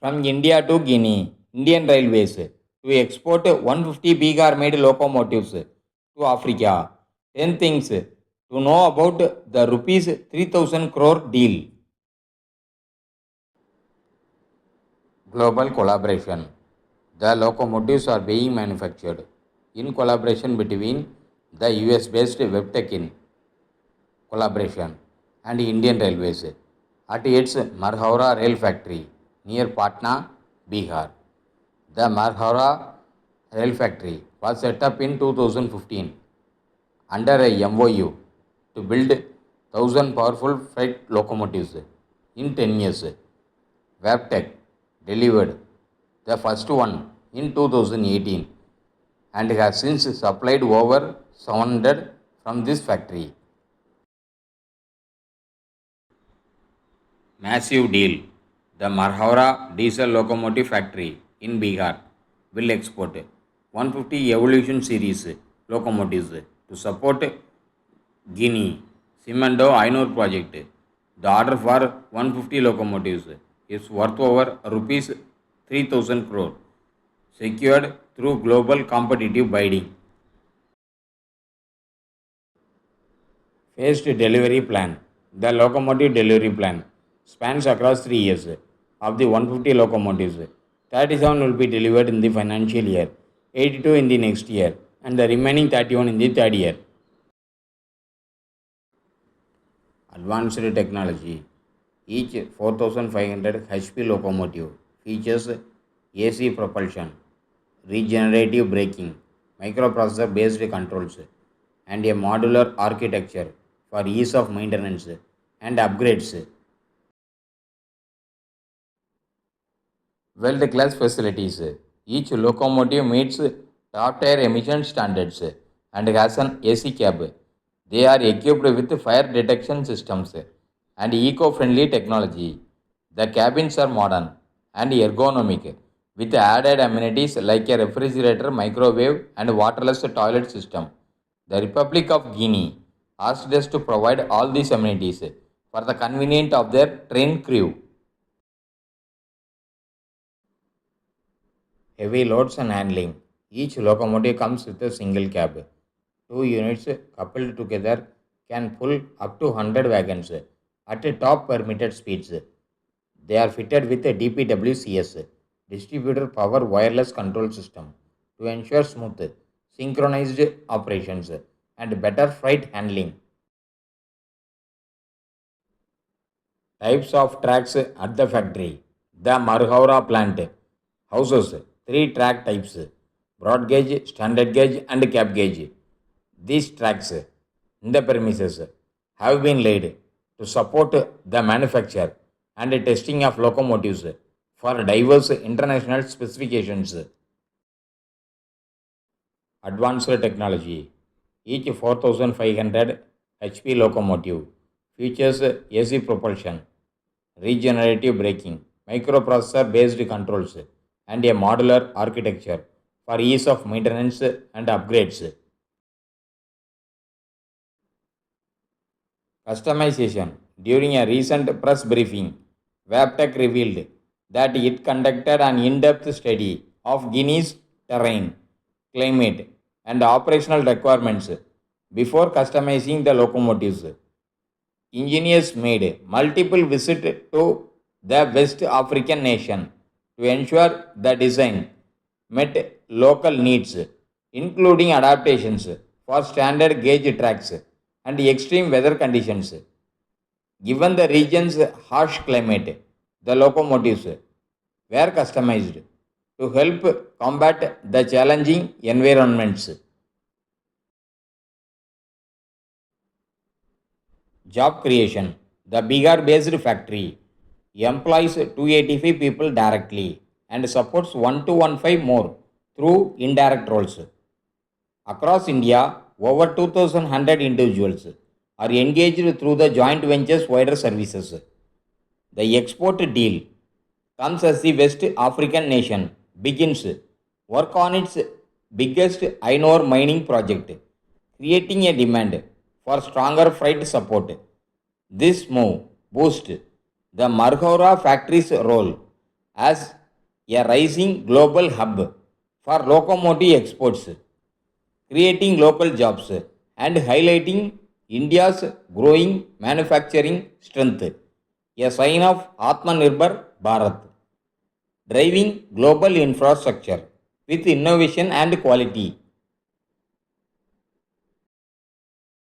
from India to Guinea, Indian Railways to export 150 Bihar made locomotives to Africa. 10 things to know about the rupees 3000 crore deal. Global collaboration. The locomotives are being manufactured in collaboration between the US based Webtech collaboration and Indian Railways at its Marhaura Rail Factory near Patna, Bihar. The Marhaura Rail Factory was set up in 2015 under a MOU to build 1,000 powerful freight locomotives in 10 years. Webtech delivered the first one in 2018 and has since supplied over 700 from this factory. Massive deal. The Marhaura diesel locomotive factory in Bihar will export 150 Evolution series locomotives to support Guinea Simando Ainur project. The order for 150 locomotives is worth over rupees 3000 crore, secured through global competitive bidding. Phased delivery plan. The locomotive delivery plan spans across 3 years. Of the 150 locomotives, 37 will be delivered in the financial year, 82 in the next year, and the remaining 31 in the third year. Advanced technology. Each 4500 HP locomotive features AC propulsion, regenerative braking, microprocessor based controls, and a modular architecture for ease of maintenance and upgrades. World-class facilities. Each locomotive meets top-tier emission standards and has an AC cab. They are equipped with fire detection systems and eco-friendly technology. The cabins are modern and ergonomic with added amenities like a refrigerator, microwave, and waterless toilet system. The Republic of Guinea asked us to provide all these amenities for the convenience of their train crew. Heavy loads and handling. Each locomotive comes with a single cab. Two units coupled together can pull up to 100 wagons at top permitted speeds. They are fitted with a DPWCS, distributor power wireless control system, to ensure smooth, synchronized operations and better freight handling. Types of tracks at the factory. The Marhaura plant houses 3 track types: broad gauge, standard gauge, and cap gauge. These tracks in the premises have been laid to support the manufacture and testing of locomotives for diverse international specifications. Advanced technology. Each 4500 HP locomotive features AC propulsion, regenerative braking, microprocessor based controls, and a modular architecture for ease of maintenance and upgrades. Customization. During a recent press briefing, Wabtec revealed that it conducted an in-depth study of Guinea's terrain, climate, and operational requirements before customizing the locomotives. Engineers made multiple visits to the West African nation to ensure the design met local needs, including adaptations for standard gauge tracks and extreme weather conditions. Given the region's harsh climate, the locomotives were customized to help combat the challenging environments. Job creation. The Bihar based factory employs 285 people directly and supports 1215 more through indirect roles. Across India, over 2100 individuals are engaged through the joint ventures wider services. The export deal comes as the West African nation begins work on its biggest iron ore mining project, creating a demand for stronger freight support. This move boosts the Marghora factory's role as a rising global hub for locomotive exports, creating local jobs, and highlighting India's growing manufacturing strength, a sign of Atmanirbhar Bharat, driving global infrastructure with innovation and quality.